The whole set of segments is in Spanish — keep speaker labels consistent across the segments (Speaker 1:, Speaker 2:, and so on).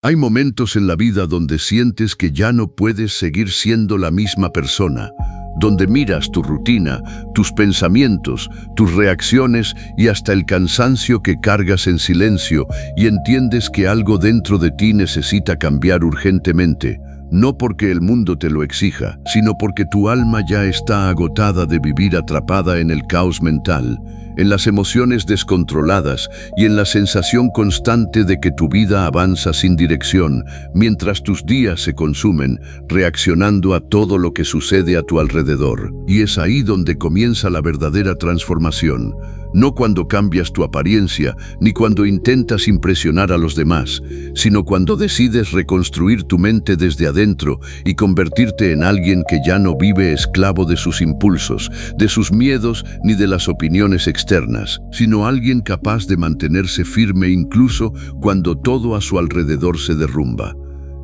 Speaker 1: Hay momentos en la vida donde sientes que ya no puedes seguir siendo la misma persona, donde miras tu rutina, tus pensamientos, tus reacciones y hasta el cansancio que cargas en silencio y entiendes que algo dentro de ti necesita cambiar urgentemente, no porque el mundo te lo exija, sino porque tu alma ya está agotada de vivir atrapada en el caos mental, en las emociones descontroladas y en la sensación constante de que tu vida avanza sin dirección, mientras tus días se consumen, reaccionando a todo lo que sucede a tu alrededor. Y es ahí donde comienza la verdadera transformación. No cuando cambias tu apariencia, ni cuando intentas impresionar a los demás, sino cuando decides reconstruir tu mente desde adentro y convertirte en alguien que ya no vive esclavo de sus impulsos, de sus miedos ni de las opiniones externas, sino alguien capaz de mantenerse firme incluso cuando todo a su alrededor se derrumba.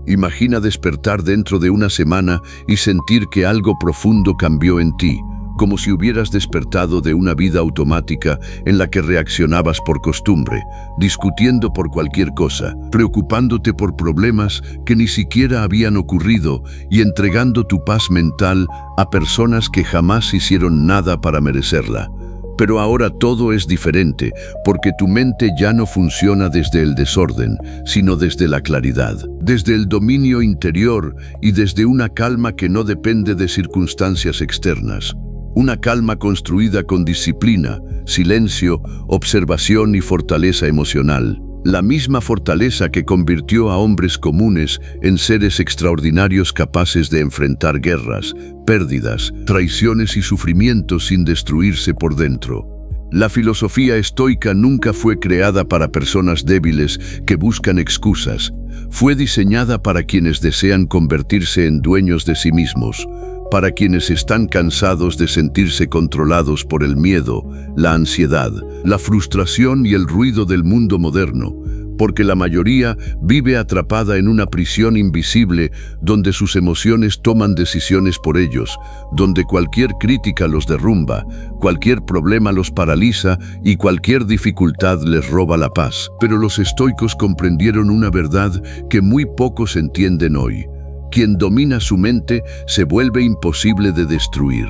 Speaker 1: Imagina despertar dentro de una semana y sentir que algo profundo cambió en ti, como si hubieras despertado de una vida automática en la que reaccionabas por costumbre, discutiendo por cualquier cosa, preocupándote por problemas que ni siquiera habían ocurrido y entregando tu paz mental a personas que jamás hicieron nada para merecerla. Pero ahora todo es diferente, porque tu mente ya no funciona desde el desorden, sino desde la claridad, desde el dominio interior y desde una calma que no depende de circunstancias externas. Una calma construida con disciplina, silencio, observación y fortaleza emocional. La misma fortaleza que convirtió a hombres comunes en seres extraordinarios capaces de enfrentar guerras, pérdidas, traiciones y sufrimientos sin destruirse por dentro. La filosofía estoica nunca fue creada para personas débiles que buscan excusas. Fue diseñada para quienes desean convertirse en dueños de sí mismos, para quienes están cansados de sentirse controlados por el miedo, la ansiedad, la frustración y el ruido del mundo moderno, porque la mayoría vive atrapada en una prisión invisible donde sus emociones toman decisiones por ellos, donde cualquier crítica los derrumba, cualquier problema los paraliza y cualquier dificultad les roba la paz. Pero los estoicos comprendieron una verdad que muy pocos entienden hoy. Quien domina su mente se vuelve imposible de destruir.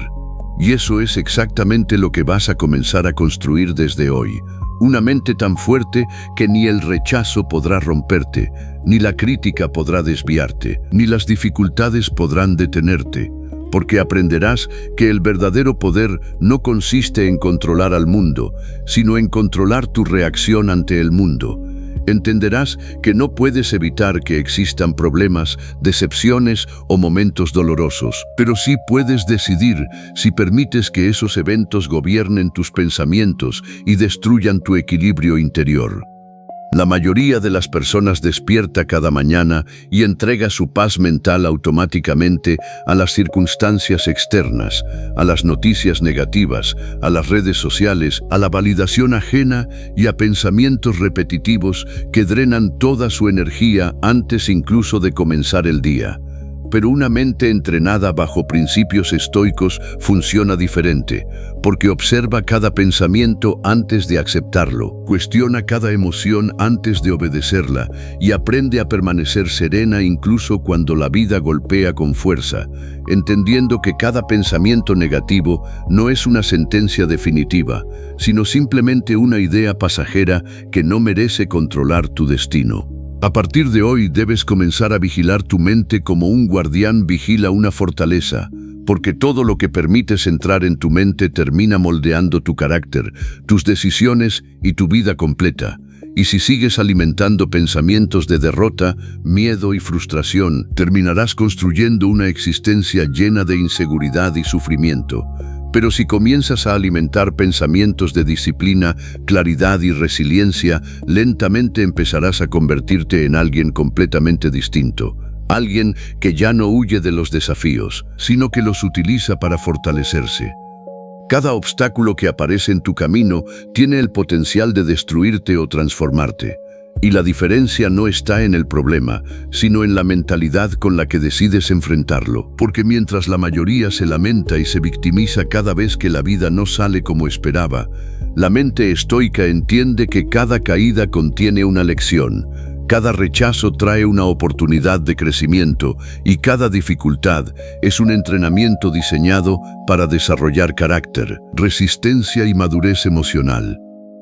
Speaker 1: Y eso es exactamente lo que vas a comenzar a construir desde hoy. Una mente tan fuerte que ni el rechazo podrá romperte, ni la crítica podrá desviarte, ni las dificultades podrán detenerte. Porque aprenderás que el verdadero poder no consiste en controlar al mundo, sino en controlar tu reacción ante el mundo. Entenderás que no puedes evitar que existan problemas, decepciones o momentos dolorosos, pero sí puedes decidir si permites que esos eventos gobiernen tus pensamientos y destruyan tu equilibrio interior. La mayoría de las personas despierta cada mañana y entrega su paz mental automáticamente a las circunstancias externas, a las noticias negativas, a las redes sociales, a la validación ajena y a pensamientos repetitivos que drenan toda su energía antes incluso de comenzar el día. Pero una mente entrenada bajo principios estoicos funciona diferente, porque observa cada pensamiento antes de aceptarlo, cuestiona cada emoción antes de obedecerla y aprende a permanecer serena incluso cuando la vida golpea con fuerza, entendiendo que cada pensamiento negativo no es una sentencia definitiva, sino simplemente una idea pasajera que no merece controlar tu destino. A partir de hoy debes comenzar a vigilar tu mente como un guardián vigila una fortaleza, porque todo lo que permites entrar en tu mente termina moldeando tu carácter, tus decisiones y tu vida completa. Y si sigues alimentando pensamientos de derrota, miedo y frustración, terminarás construyendo una existencia llena de inseguridad y sufrimiento. Pero si comienzas a alimentar pensamientos de disciplina, claridad y resiliencia, lentamente empezarás a convertirte en alguien completamente distinto. Alguien que ya no huye de los desafíos, sino que los utiliza para fortalecerse. Cada obstáculo que aparece en tu camino tiene el potencial de destruirte o transformarte. Y la diferencia no está en el problema, sino en la mentalidad con la que decides enfrentarlo. Porque mientras la mayoría se lamenta y se victimiza cada vez que la vida no sale como esperaba, la mente estoica entiende que cada caída contiene una lección, Cada rechazo trae una oportunidad de crecimiento y cada dificultad es un entrenamiento diseñado para desarrollar carácter, resistencia y madurez emocional.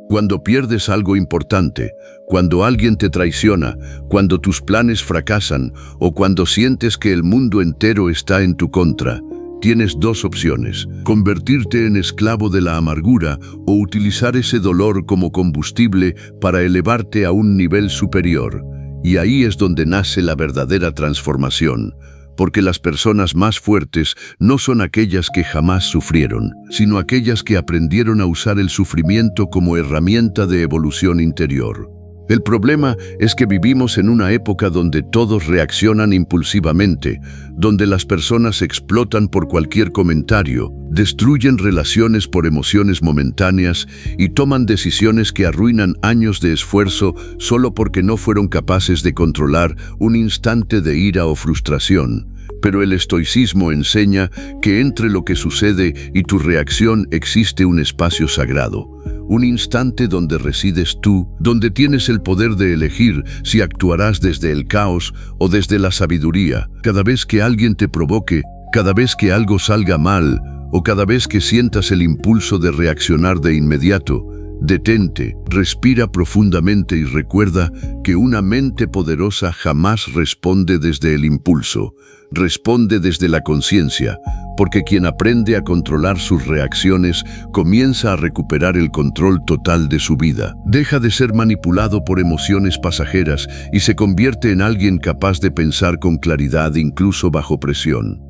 Speaker 1: Cuando pierdes algo importante, cuando alguien te traiciona, cuando tus planes fracasan o cuando sientes que el mundo entero está en tu contra, tienes dos opciones: convertirte en esclavo de la amargura o utilizar ese dolor como combustible para elevarte a un nivel superior. Y ahí es donde nace la verdadera transformación, porque las personas más fuertes no son aquellas que jamás sufrieron, sino aquellas que aprendieron a usar el sufrimiento como herramienta de evolución interior. El problema es que vivimos en una época donde todos reaccionan impulsivamente, donde las personas explotan por cualquier comentario, destruyen relaciones por emociones momentáneas y toman decisiones que arruinan años de esfuerzo solo porque no fueron capaces de controlar un instante de ira o frustración. Pero el estoicismo enseña que entre lo que sucede y tu reacción existe un espacio sagrado. Un instante donde resides tú, donde tienes el poder de elegir si actuarás desde el caos o desde la sabiduría. Cada vez que alguien te provoque, cada vez que algo salga mal o cada vez que sientas el impulso de reaccionar de inmediato, detente, respira profundamente y recuerda que una mente poderosa jamás responde desde el impulso, responde desde la conciencia, porque quien aprende a controlar sus reacciones comienza a recuperar el control total de su vida. Deja de ser manipulado por emociones pasajeras y se convierte en alguien capaz de pensar con claridad incluso bajo presión.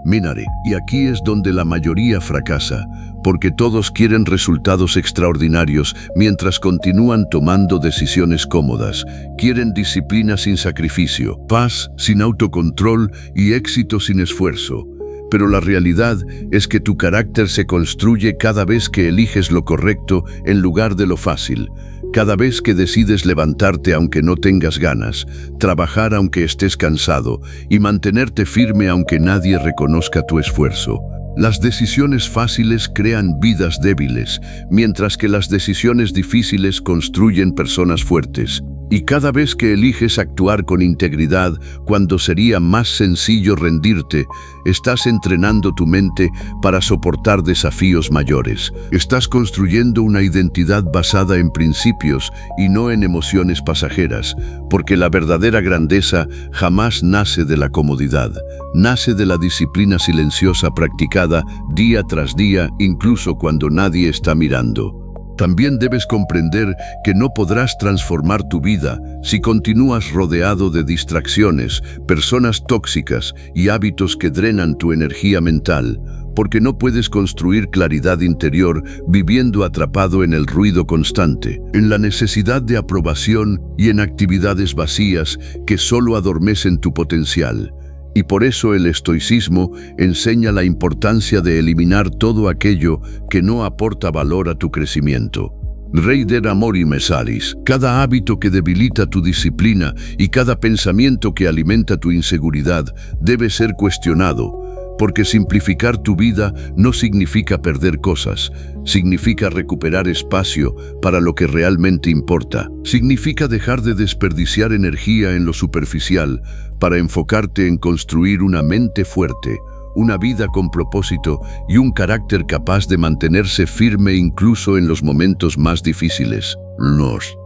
Speaker 1: Minare, y aquí es donde la mayoría fracasa, porque todos quieren resultados extraordinarios mientras continúan tomando decisiones cómodas. Quieren disciplina sin sacrificio, paz sin autocontrol y éxito sin esfuerzo. Pero la realidad es que tu carácter se construye cada vez que eliges lo correcto en lugar de lo fácil. Cada vez que decides levantarte aunque no tengas ganas, trabajar aunque estés cansado y mantenerte firme aunque nadie reconozca tu esfuerzo. Las decisiones fáciles crean vidas débiles, mientras que las decisiones difíciles construyen personas fuertes. Y cada vez que eliges actuar con integridad, cuando sería más sencillo rendirte, estás entrenando tu mente para soportar desafíos mayores. Estás construyendo una identidad basada en principios y no en emociones pasajeras, porque la verdadera grandeza jamás nace de la comodidad, nace de la disciplina silenciosa practicada día tras día, incluso cuando nadie está mirando. También debes comprender que no podrás transformar tu vida si continúas rodeado de distracciones, personas tóxicas y hábitos que drenan tu energía mental, porque no puedes construir claridad interior viviendo atrapado en el ruido constante, en la necesidad de aprobación y en actividades vacías que solo adormecen tu potencial. Y por eso el estoicismo enseña la importancia de eliminar todo aquello que no aporta valor a tu crecimiento. Rey del amor y mesalis, cada hábito que debilita tu disciplina y cada pensamiento que alimenta tu inseguridad debe ser cuestionado, porque simplificar tu vida no significa perder cosas, significa recuperar espacio para lo que realmente importa. Significa dejar de desperdiciar energía en lo superficial para enfocarte en construir una mente fuerte, una vida con propósito y un carácter capaz de mantenerse firme incluso en los momentos más difíciles.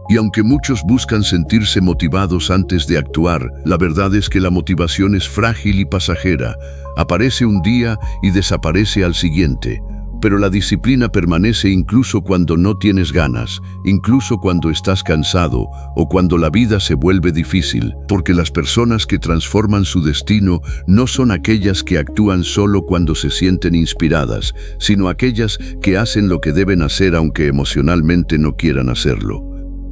Speaker 1: Y aunque muchos buscan sentirse motivados antes de actuar, la verdad es que la motivación es frágil y pasajera. Aparece un día y desaparece al siguiente. Pero la disciplina permanece incluso cuando no tienes ganas, incluso cuando estás cansado o cuando la vida se vuelve difícil, porque las personas que transforman su destino no son aquellas que actúan solo cuando se sienten inspiradas, sino aquellas que hacen lo que deben hacer aunque emocionalmente no quieran hacerlo.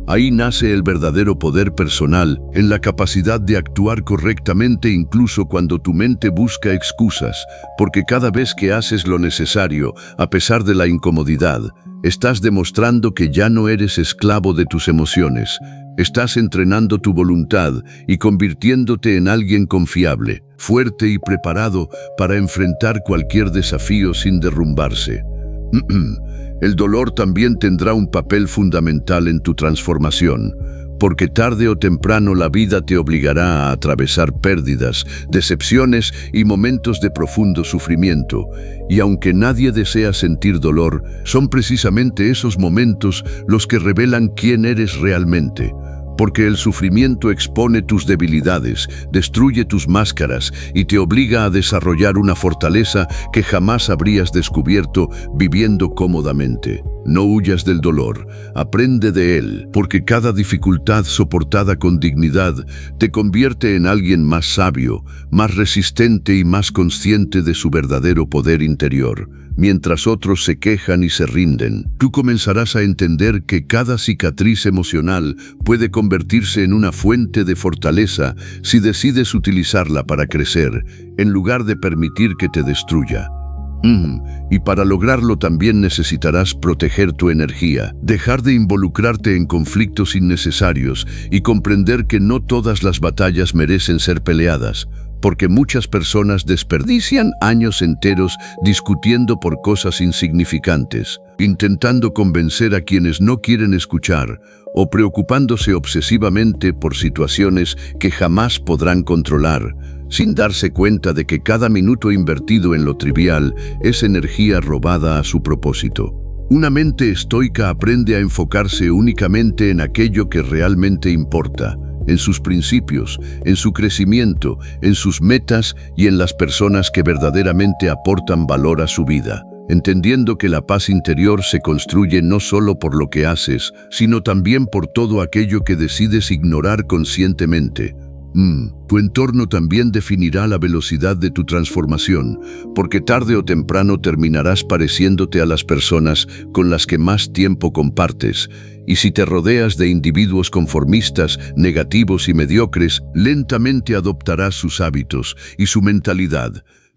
Speaker 1: Ahí nace el verdadero poder personal, en la capacidad de actuar correctamente incluso cuando tu mente busca excusas, porque cada vez que haces lo necesario, a pesar de la incomodidad, estás demostrando que ya no eres esclavo de tus emociones. Estás entrenando tu voluntad y convirtiéndote en alguien confiable, fuerte y preparado para enfrentar cualquier desafío sin derrumbarse. El dolor también tendrá un papel fundamental en tu transformación, porque tarde o temprano la vida te obligará a atravesar pérdidas, decepciones y momentos de profundo sufrimiento. Y aunque nadie desea sentir dolor, son precisamente esos momentos los que revelan quién eres realmente. Porque el sufrimiento expone tus debilidades, destruye tus máscaras y te obliga a desarrollar una fortaleza que jamás habrías descubierto viviendo cómodamente. No huyas del dolor, aprende de él, porque cada dificultad soportada con dignidad te convierte en alguien más sabio, más resistente y más consciente de su verdadero poder interior. Mientras otros se quejan y se rinden, tú comenzarás a entender que cada cicatriz emocional puede convertirse en una fuente de fortaleza si decides utilizarla para crecer, en lugar de permitir que te destruya. Y para lograrlo también necesitarás proteger tu energía, dejar de involucrarte en conflictos innecesarios y comprender que no todas las batallas merecen ser peleadas, porque muchas personas desperdician años enteros discutiendo por cosas insignificantes, intentando convencer a quienes no quieren escuchar o preocupándose obsesivamente por situaciones que jamás podrán controlar, sin darse cuenta de que cada minuto invertido en lo trivial es energía robada a su propósito. Una mente estoica aprende a enfocarse únicamente en aquello que realmente importa, en sus principios, en su crecimiento, en sus metas y en las personas que verdaderamente aportan valor a su vida, entendiendo que la paz interior se construye no solo por lo que haces, sino también por todo aquello que decides ignorar conscientemente. Tu entorno también definirá la velocidad de tu transformación, porque tarde o temprano terminarás pareciéndote a las personas con las que más tiempo compartes. Y si te rodeas de individuos conformistas, negativos y mediocres, lentamente adoptarás sus hábitos y su mentalidad.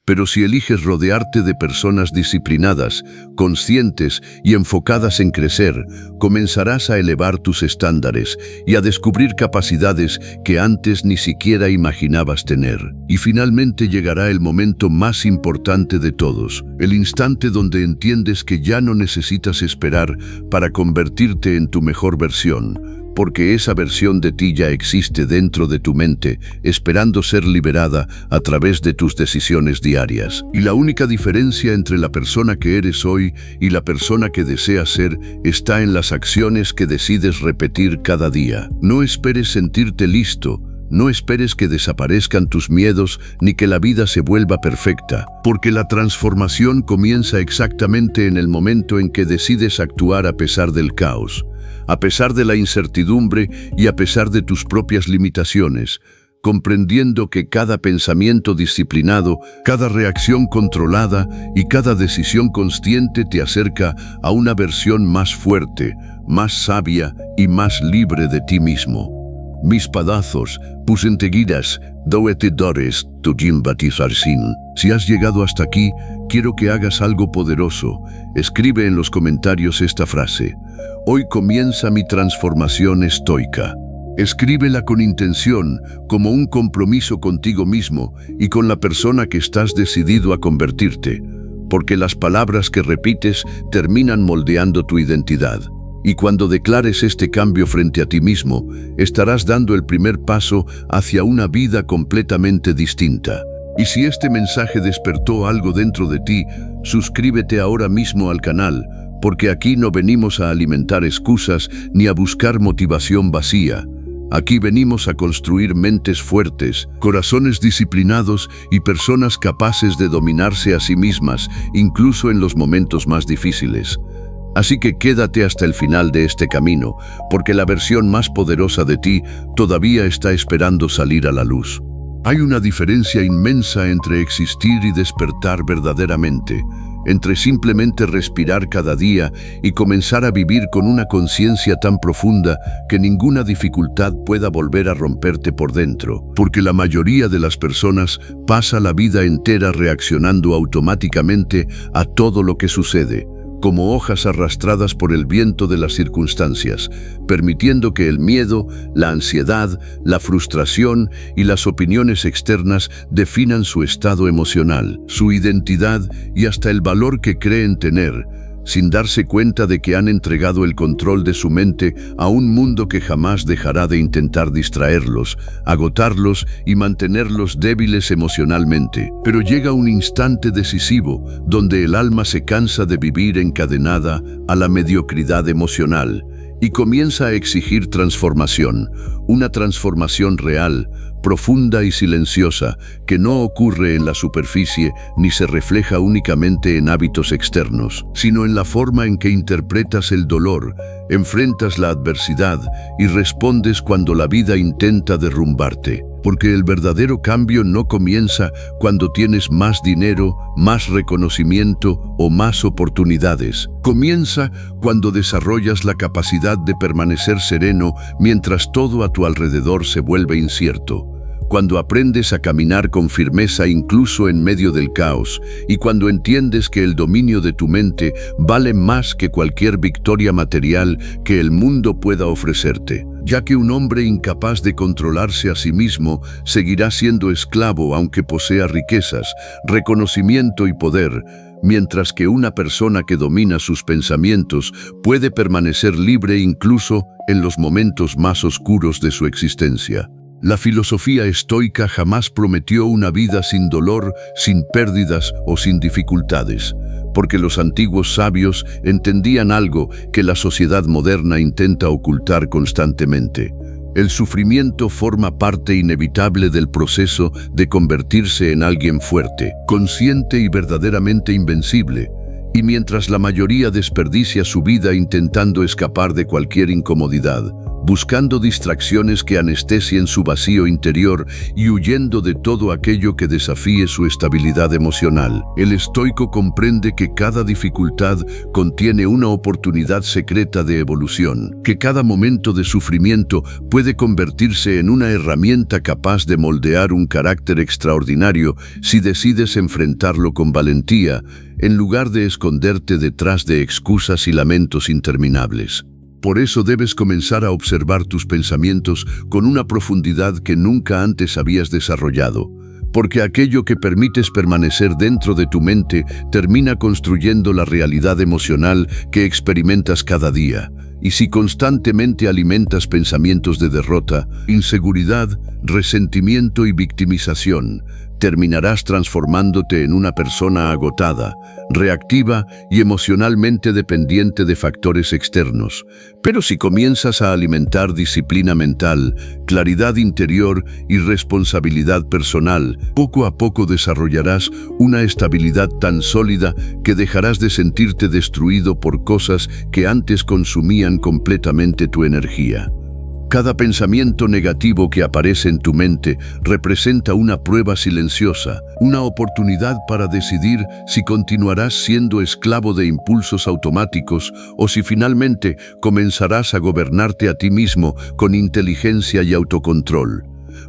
Speaker 1: Pero si eliges rodearte de personas disciplinadas, conscientes y enfocadas en crecer, comenzarás a elevar tus estándares y a descubrir capacidades que antes ni siquiera imaginabas tener. Y finalmente llegará el momento más importante de todos, el instante donde entiendes que ya no necesitas esperar para convertirte en tu mejor versión, porque esa versión de ti ya existe dentro de tu mente, esperando ser liberada a través de tus decisiones diarias. Y la única diferencia entre la persona que eres hoy y la persona que deseas ser está en las acciones que decides repetir cada día. No esperes sentirte listo, no esperes que desaparezcan tus miedos ni que la vida se vuelva perfecta, porque la transformación comienza exactamente en el momento en que decides actuar a pesar del caos, a pesar de la incertidumbre y a pesar de tus propias limitaciones, comprendiendo que cada pensamiento disciplinado, cada reacción controlada y cada decisión consciente te acerca a una versión más fuerte, más sabia y más libre de ti mismo. Mis pedazos, pusenteguidas, doetedores, tujim batizarsin. Si has llegado hasta aquí, quiero que hagas algo poderoso. Escribe en los comentarios esta frase: hoy comienza mi transformación estoica. Escríbela con intención, como un compromiso contigo mismo y con la persona que estás decidido a convertirte, porque las palabras que repites terminan moldeando tu identidad. Y cuando declares este cambio frente a ti mismo, estarás dando el primer paso hacia una vida completamente distinta. Y si este mensaje despertó algo dentro de ti, suscríbete ahora mismo al canal, porque aquí no venimos a alimentar excusas ni a buscar motivación vacía. Aquí venimos a construir mentes fuertes, corazones disciplinados y personas capaces de dominarse a sí mismas, incluso en los momentos más difíciles. Así que quédate hasta el final de este camino, porque la versión más poderosa de ti todavía está esperando salir a la luz. Hay una diferencia inmensa entre existir y despertar verdaderamente, entre simplemente respirar cada día y comenzar a vivir con una conciencia tan profunda que ninguna dificultad pueda volver a romperte por dentro, porque la mayoría de las personas pasa la vida entera reaccionando automáticamente a todo lo que sucede, como hojas arrastradas por el viento de las circunstancias, permitiendo que el miedo, la ansiedad, la frustración y las opiniones externas definan su estado emocional, su identidad y hasta el valor que creen tener, sin darse cuenta de que han entregado el control de su mente a un mundo que jamás dejará de intentar distraerlos, agotarlos y mantenerlos débiles emocionalmente. Pero llega un instante decisivo donde el alma se cansa de vivir encadenada a la mediocridad emocional y comienza a exigir transformación, una transformación real, profunda y silenciosa, que no ocurre en la superficie ni se refleja únicamente en hábitos externos, sino en la forma en que interpretas el dolor, enfrentas la adversidad y respondes cuando la vida intenta derrumbarte. Porque el verdadero cambio no comienza cuando tienes más dinero, más reconocimiento o más oportunidades. Comienza cuando desarrollas la capacidad de permanecer sereno mientras todo a tu alrededor se vuelve incierto. Cuando aprendes a caminar con firmeza incluso en medio del caos, y cuando entiendes que el dominio de tu mente vale más que cualquier victoria material que el mundo pueda ofrecerte, ya que un hombre incapaz de controlarse a sí mismo seguirá siendo esclavo aunque posea riquezas, reconocimiento y poder, mientras que una persona que domina sus pensamientos puede permanecer libre incluso en los momentos más oscuros de su existencia. La filosofía estoica jamás prometió una vida sin dolor, sin pérdidas o sin dificultades, porque los antiguos sabios entendían algo que la sociedad moderna intenta ocultar constantemente. El sufrimiento forma parte inevitable del proceso de convertirse en alguien fuerte, consciente y verdaderamente invencible. Y mientras la mayoría desperdicia su vida intentando escapar de cualquier incomodidad, buscando distracciones que anestesien su vacío interior y huyendo de todo aquello que desafíe su estabilidad emocional, el estoico comprende que cada dificultad contiene una oportunidad secreta de evolución, que cada momento de sufrimiento puede convertirse en una herramienta capaz de moldear un carácter extraordinario si decides enfrentarlo con valentía, en lugar de esconderte detrás de excusas y lamentos interminables. Por eso debes comenzar a observar tus pensamientos con una profundidad que nunca antes habías desarrollado, porque aquello que permites permanecer dentro de tu mente termina construyendo la realidad emocional que experimentas cada día. Y si constantemente alimentas pensamientos de derrota, inseguridad, resentimiento y victimización, terminarás transformándote en una persona agotada, reactiva y emocionalmente dependiente de factores externos. Pero si comienzas a alimentar disciplina mental, claridad interior y responsabilidad personal, poco a poco desarrollarás una estabilidad tan sólida que dejarás de sentirte destruido por cosas que antes consumían completamente tu energía. Cada pensamiento negativo que aparece en tu mente representa una prueba silenciosa, una oportunidad para decidir si continuarás siendo esclavo de impulsos automáticos o si finalmente comenzarás a gobernarte a ti mismo con inteligencia y autocontrol.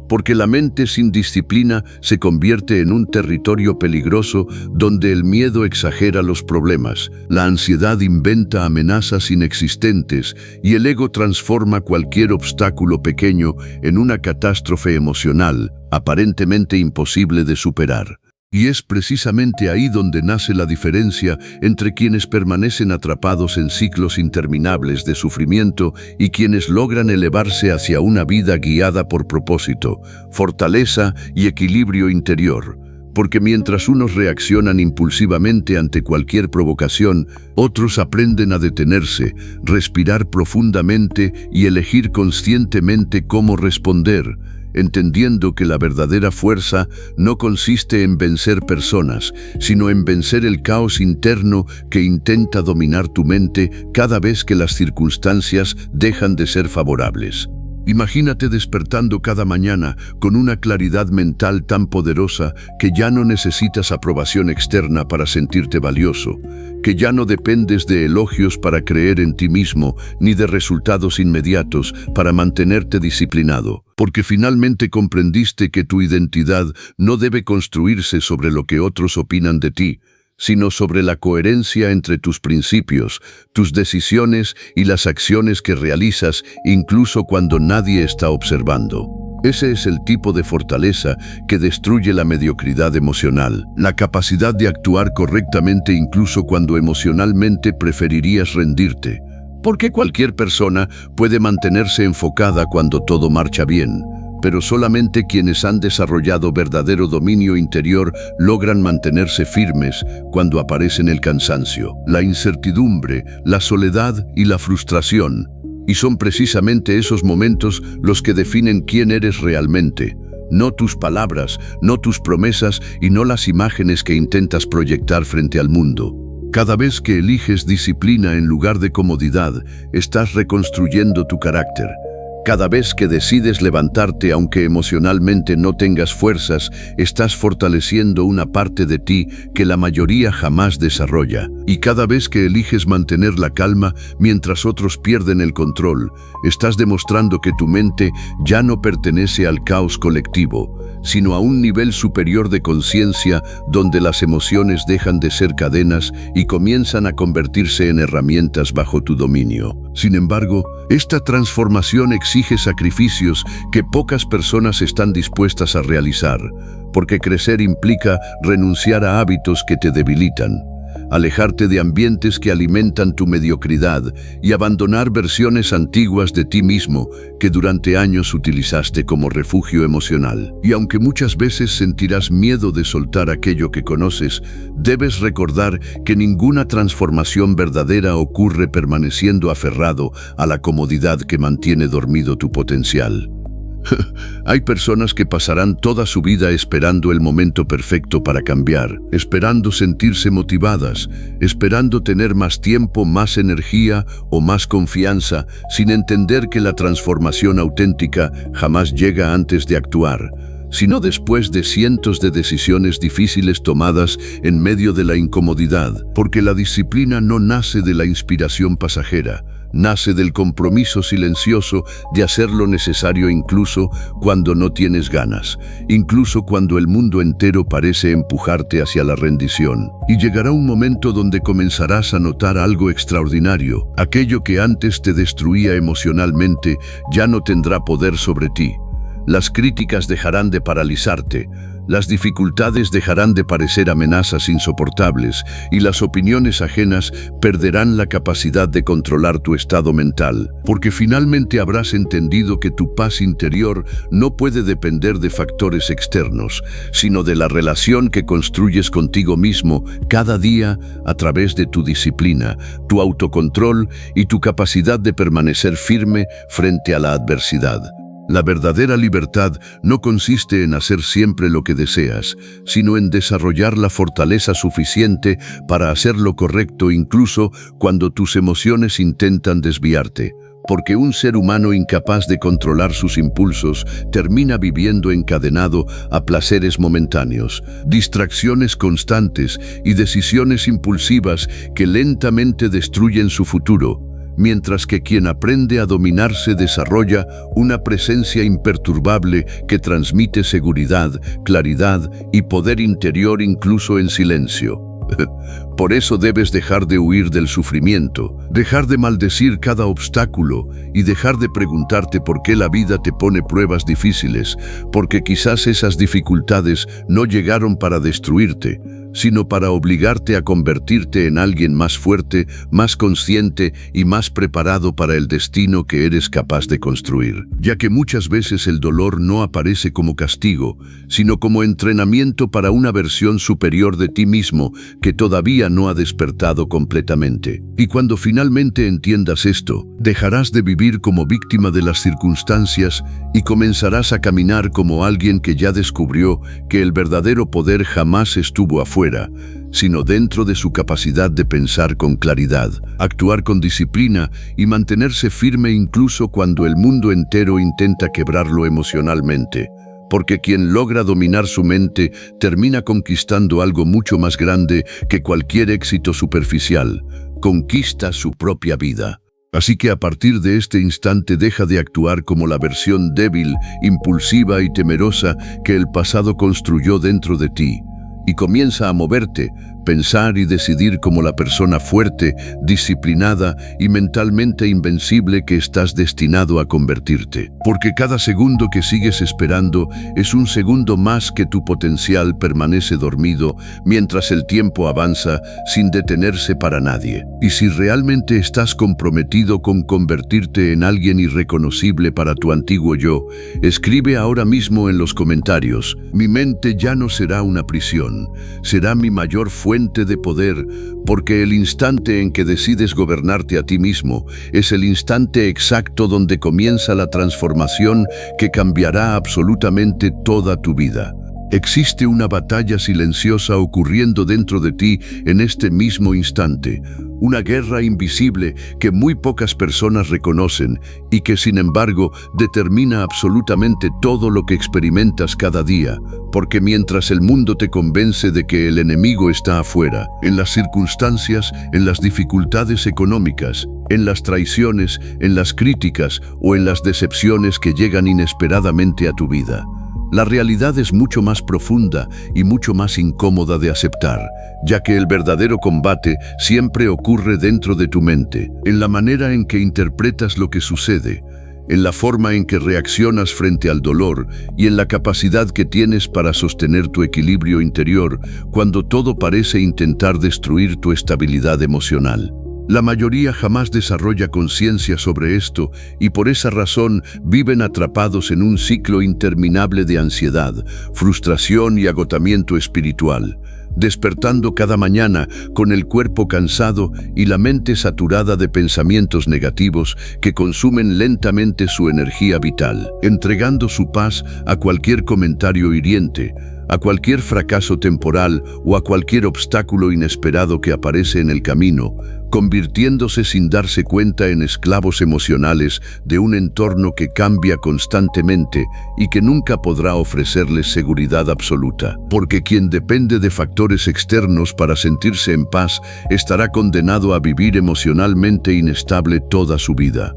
Speaker 1: Porque la mente sin disciplina se convierte en un territorio peligroso donde el miedo exagera los problemas, la ansiedad inventa amenazas inexistentes y el ego transforma cualquier obstáculo pequeño en una catástrofe emocional, aparentemente imposible de superar. Y es precisamente ahí donde nace la diferencia entre quienes permanecen atrapados en ciclos interminables de sufrimiento y quienes logran elevarse hacia una vida guiada por propósito, fortaleza y equilibrio interior. Porque mientras unos reaccionan impulsivamente ante cualquier provocación, otros aprenden a detenerse, respirar profundamente y elegir conscientemente cómo responder, entendiendo que la verdadera fuerza no consiste en vencer personas, sino en vencer el caos interno que intenta dominar tu mente cada vez que las circunstancias dejan de ser favorables. Imagínate despertando cada mañana con una claridad mental tan poderosa que ya no necesitas aprobación externa para sentirte valioso, que ya no dependes de elogios para creer en ti mismo, ni de resultados inmediatos para mantenerte disciplinado, porque finalmente comprendiste que tu identidad no debe construirse sobre lo que otros opinan de ti, sino sobre la coherencia entre tus principios, tus decisiones y las acciones que realizas incluso cuando nadie está observando. Ese es el tipo de fortaleza que destruye la mediocridad emocional, la capacidad de actuar correctamente incluso cuando emocionalmente preferirías rendirte. Porque cualquier persona puede mantenerse enfocada cuando todo marcha bien, pero solamente quienes han desarrollado verdadero dominio interior logran mantenerse firmes cuando aparecen el cansancio, la incertidumbre, la soledad y la frustración. Y son precisamente esos momentos los que definen quién eres realmente. No tus palabras, no tus promesas y no las imágenes que intentas proyectar frente al mundo. Cada vez que eliges disciplina en lugar de comodidad, estás reconstruyendo tu carácter. Cada vez que decides levantarte aunque emocionalmente no tengas fuerzas, estás fortaleciendo una parte de ti que la mayoría jamás desarrolla. Y cada vez que eliges mantener la calma mientras otros pierden el control, estás demostrando que tu mente ya no pertenece al caos colectivo, sino a un nivel superior de conciencia donde las emociones dejan de ser cadenas y comienzan a convertirse en herramientas bajo tu dominio. Sin embargo, esta transformación exige sacrificios que pocas personas están dispuestas a realizar, porque crecer implica renunciar a hábitos que te debilitan, alejarte de ambientes que alimentan tu mediocridad y abandonar versiones antiguas de ti mismo que durante años utilizaste como refugio emocional. Y aunque muchas veces sentirás miedo de soltar aquello que conoces, debes recordar que ninguna transformación verdadera ocurre permaneciendo aferrado a la comodidad que mantiene dormido tu potencial. Hay personas que pasarán toda su vida esperando el momento perfecto para cambiar, esperando sentirse motivadas, esperando tener más tiempo, más energía o más confianza, sin entender que la transformación auténtica jamás llega antes de actuar, sino después de cientos de decisiones difíciles tomadas en medio de la incomodidad, porque la disciplina no nace de la inspiración pasajera, nace del compromiso silencioso de hacer lo necesario incluso cuando no tienes ganas, incluso cuando el mundo entero parece empujarte hacia la rendición. Y llegará un momento donde comenzarás a notar algo extraordinario. Aquello que antes te destruía emocionalmente ya no tendrá poder sobre ti. Las críticas dejarán de paralizarte, las dificultades dejarán de parecer amenazas insoportables y las opiniones ajenas perderán la capacidad de controlar tu estado mental, porque finalmente habrás entendido que tu paz interior no puede depender de factores externos, sino de la relación que construyes contigo mismo cada día a través de tu disciplina, tu autocontrol y tu capacidad de permanecer firme frente a la adversidad. La verdadera libertad no consiste en hacer siempre lo que deseas, sino en desarrollar la fortaleza suficiente para hacer lo correcto incluso cuando tus emociones intentan desviarte. Porque un ser humano incapaz de controlar sus impulsos termina viviendo encadenado a placeres momentáneos, distracciones constantes y decisiones impulsivas que lentamente destruyen su futuro. Mientras que quien aprende a dominarse desarrolla una presencia imperturbable que transmite seguridad, claridad y poder interior incluso en silencio. Por eso debes dejar de huir del sufrimiento, dejar de maldecir cada obstáculo y dejar de preguntarte por qué la vida te pone pruebas difíciles, porque quizás esas dificultades no llegaron para destruirte, sino para obligarte a convertirte en alguien más fuerte, más consciente y más preparado para el destino que eres capaz de construir. Ya que muchas veces el dolor no aparece como castigo, sino como entrenamiento para una versión superior de ti mismo que todavía no ha despertado completamente. Y cuando finalmente entiendas esto, dejarás de vivir como víctima de las circunstancias y comenzarás a caminar como alguien que ya descubrió que el verdadero poder jamás estuvo afuera, sino dentro de su capacidad de pensar con claridad, actuar con disciplina y mantenerse firme incluso cuando el mundo entero intenta quebrarlo emocionalmente. Porque quien logra dominar su mente termina conquistando algo mucho más grande que cualquier éxito superficial. Conquista su propia vida. Así que a partir de este instante deja de actuar como la versión débil, impulsiva y temerosa que el pasado construyó dentro de ti, y comienza a moverte pensar y decidir como la persona fuerte, disciplinada y mentalmente invencible que estás destinado a convertirte. Porque cada segundo que sigues esperando es un segundo más que tu potencial permanece dormido mientras el tiempo avanza sin detenerse para nadie. Y si realmente estás comprometido con convertirte en alguien irreconocible para tu antiguo yo, escribe ahora mismo en los comentarios: mi mente ya no será una prisión, será mi mayor fuente de poder, porque el instante en que decides gobernarte a ti mismo es el instante exacto donde comienza la transformación que cambiará absolutamente toda tu vida. Existe una batalla silenciosa ocurriendo dentro de ti en este mismo instante, una guerra invisible que muy pocas personas reconocen y que sin embargo determina absolutamente todo lo que experimentas cada día, porque mientras el mundo te convence de que el enemigo está afuera, en las circunstancias, en las dificultades económicas, en las traiciones, en las críticas o en las decepciones que llegan inesperadamente a tu vida, la realidad es mucho más profunda y mucho más incómoda de aceptar, ya que el verdadero combate siempre ocurre dentro de tu mente, en la manera en que interpretas lo que sucede, en la forma en que reaccionas frente al dolor y en la capacidad que tienes para sostener tu equilibrio interior cuando todo parece intentar destruir tu estabilidad emocional. La mayoría jamás desarrolla conciencia sobre esto y por esa razón viven atrapados en un ciclo interminable de ansiedad, frustración y agotamiento espiritual, despertando cada mañana con el cuerpo cansado y la mente saturada de pensamientos negativos que consumen lentamente su energía vital, entregando su paz a cualquier comentario hiriente, a cualquier fracaso temporal o a cualquier obstáculo inesperado que aparece en el camino, convirtiéndose sin darse cuenta en esclavos emocionales de un entorno que cambia constantemente y que nunca podrá ofrecerles seguridad absoluta. Porque quien depende de factores externos para sentirse en paz estará condenado a vivir emocionalmente inestable toda su vida.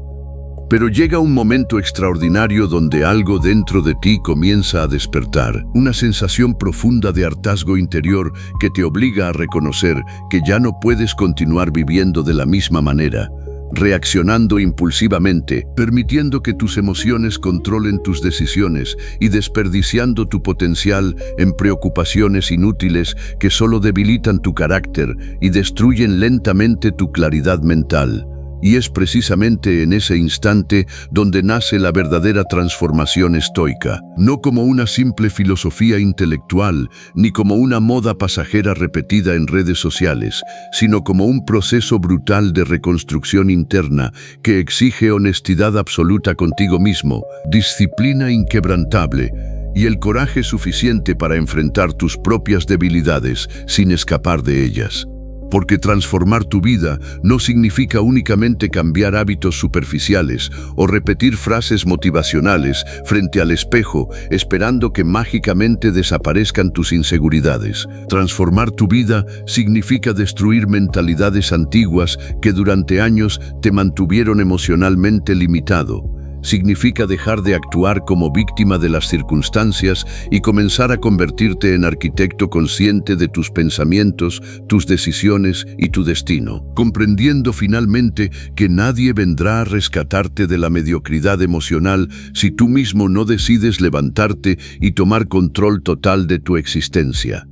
Speaker 1: Pero llega un momento extraordinario donde algo dentro de ti comienza a despertar, una sensación profunda de hartazgo interior que te obliga a reconocer que ya no puedes continuar viviendo de la misma manera, reaccionando impulsivamente, permitiendo que tus emociones controlen tus decisiones y desperdiciando tu potencial en preocupaciones inútiles que solo debilitan tu carácter y destruyen lentamente tu claridad mental. Y es precisamente en ese instante donde nace la verdadera transformación estoica, no como una simple filosofía intelectual, ni como una moda pasajera repetida en redes sociales, sino como un proceso brutal de reconstrucción interna que exige honestidad absoluta contigo mismo, disciplina inquebrantable y el coraje suficiente para enfrentar tus propias debilidades sin escapar de ellas. Porque transformar tu vida no significa únicamente cambiar hábitos superficiales o repetir frases motivacionales frente al espejo esperando que mágicamente desaparezcan tus inseguridades. Transformar tu vida significa destruir mentalidades antiguas que durante años te mantuvieron emocionalmente limitado. Significa dejar de actuar como víctima de las circunstancias y comenzar a convertirte en arquitecto consciente de tus pensamientos, tus decisiones y tu destino, comprendiendo finalmente que nadie vendrá a rescatarte de la mediocridad emocional si tú mismo no decides levantarte y tomar control total de tu existencia.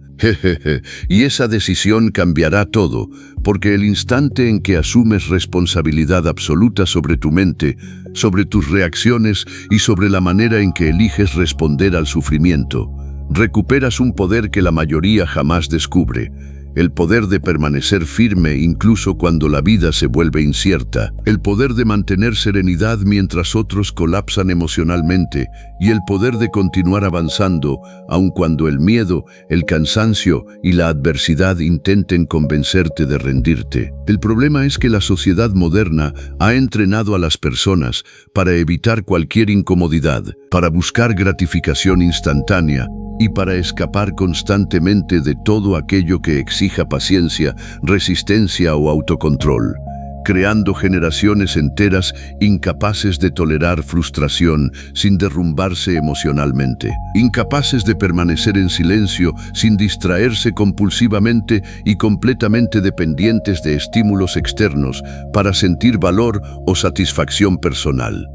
Speaker 1: Y esa decisión cambiará todo, porque el instante en que asumes responsabilidad absoluta sobre tu mente, sobre tus reacciones y sobre la manera en que eliges responder al sufrimiento, recuperas un poder que la mayoría jamás descubre, el poder de permanecer firme incluso cuando la vida se vuelve incierta, el poder de mantener serenidad mientras otros colapsan emocionalmente y el poder de continuar avanzando aun cuando el miedo, el cansancio y la adversidad intenten convencerte de rendirte. El problema es que la sociedad moderna ha entrenado a las personas para evitar cualquier incomodidad, para buscar gratificación instantánea, y para escapar constantemente de todo aquello que exija paciencia, resistencia o autocontrol. creando generaciones enteras incapaces de tolerar frustración sin derrumbarse emocionalmente, incapaces de permanecer en silencio sin distraerse compulsivamente y completamente dependientes de estímulos externos para sentir valor o satisfacción personal.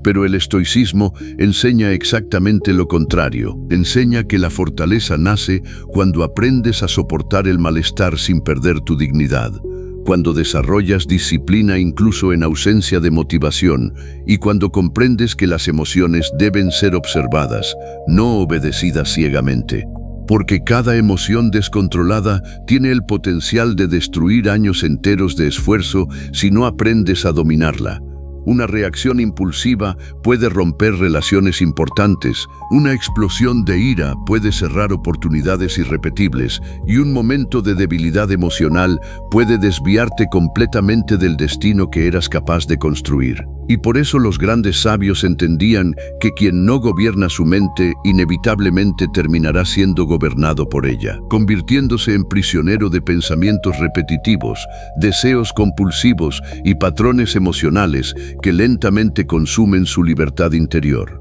Speaker 1: Pero el estoicismo enseña exactamente lo contrario. Enseña que la fortaleza nace cuando aprendes a soportar el malestar sin perder tu dignidad, cuando desarrollas disciplina incluso en ausencia de motivación y cuando comprendes que las emociones deben ser observadas, no obedecidas ciegamente. Porque cada emoción descontrolada tiene el potencial de destruir años enteros de esfuerzo si no aprendes a dominarla. Una reacción impulsiva puede romper relaciones importantes, una explosión de ira puede cerrar oportunidades irrepetibles y un momento de debilidad emocional puede desviarte completamente del destino que eras capaz de construir. Y por eso los grandes sabios entendían que quien no gobierna su mente inevitablemente terminará siendo gobernado por ella, convirtiéndose en prisionero de pensamientos repetitivos, deseos compulsivos y patrones emocionales que lentamente consumen su libertad interior.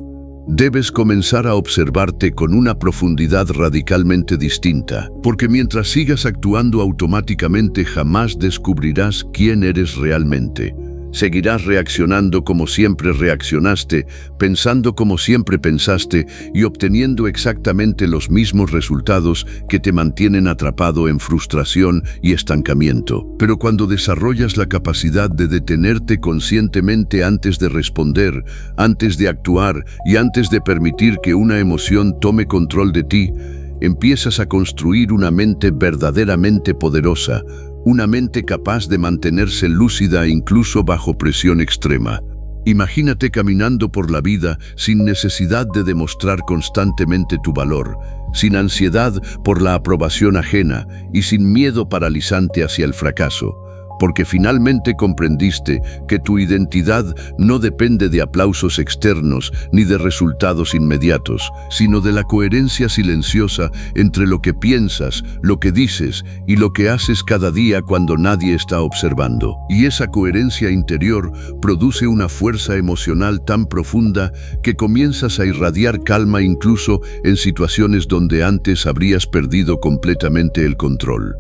Speaker 1: Debes comenzar a observarte con una profundidad radicalmente distinta, porque mientras sigas actuando automáticamente jamás descubrirás quién eres realmente. Seguirás reaccionando como siempre reaccionaste, pensando como siempre pensaste y obteniendo exactamente los mismos resultados que te mantienen atrapado en frustración y estancamiento. Pero cuando desarrollas la capacidad de detenerte conscientemente antes de responder, antes de actuar y antes de permitir que una emoción tome control de ti, empiezas a construir una mente verdaderamente poderosa, una mente capaz de mantenerse lúcida incluso bajo presión extrema. Imagínate caminando por la vida sin necesidad de demostrar constantemente tu valor, sin ansiedad por la aprobación ajena y sin miedo paralizante hacia el fracaso, porque finalmente comprendiste que tu identidad no depende de aplausos externos ni de resultados inmediatos, sino de la coherencia silenciosa entre lo que piensas, lo que dices y lo que haces cada día cuando nadie está observando. Y esa coherencia interior produce una fuerza emocional tan profunda que comienzas a irradiar calma incluso en situaciones donde antes habrías perdido completamente el control.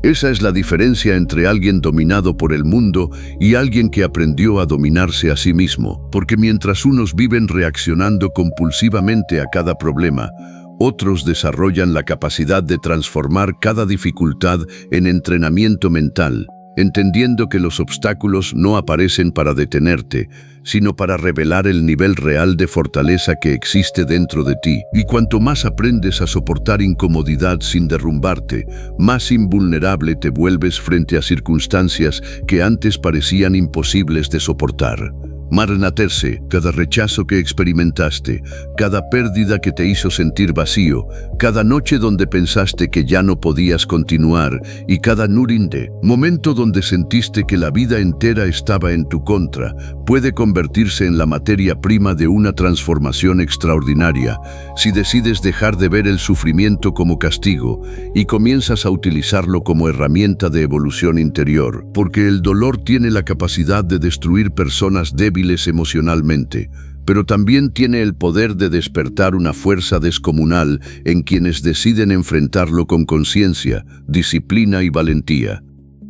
Speaker 1: Esa es la diferencia entre alguien dominado por el mundo y alguien que aprendió a dominarse a sí mismo, porque mientras unos viven reaccionando compulsivamente a cada problema, otros desarrollan la capacidad de transformar cada dificultad en entrenamiento mental, entendiendo que los obstáculos no aparecen para detenerte, sino para revelar el nivel real de fortaleza que existe dentro de ti. Y cuanto más aprendes a soportar incomodidad sin derrumbarte, más invulnerable te vuelves frente a circunstancias que antes parecían imposibles de soportar. Marnaterse, cada rechazo que experimentaste, cada pérdida que te hizo sentir vacío, cada noche donde pensaste que ya no podías continuar y cada nurinde, momento donde sentiste que la vida entera estaba en tu contra, puede convertirse en la materia prima de una transformación extraordinaria si decides dejar de ver el sufrimiento como castigo y comienzas a utilizarlo como herramienta de evolución interior, porque el dolor tiene la capacidad de destruir personas débiles emocionalmente, pero también tiene el poder de despertar una fuerza descomunal en quienes deciden enfrentarlo con conciencia, disciplina y valentía.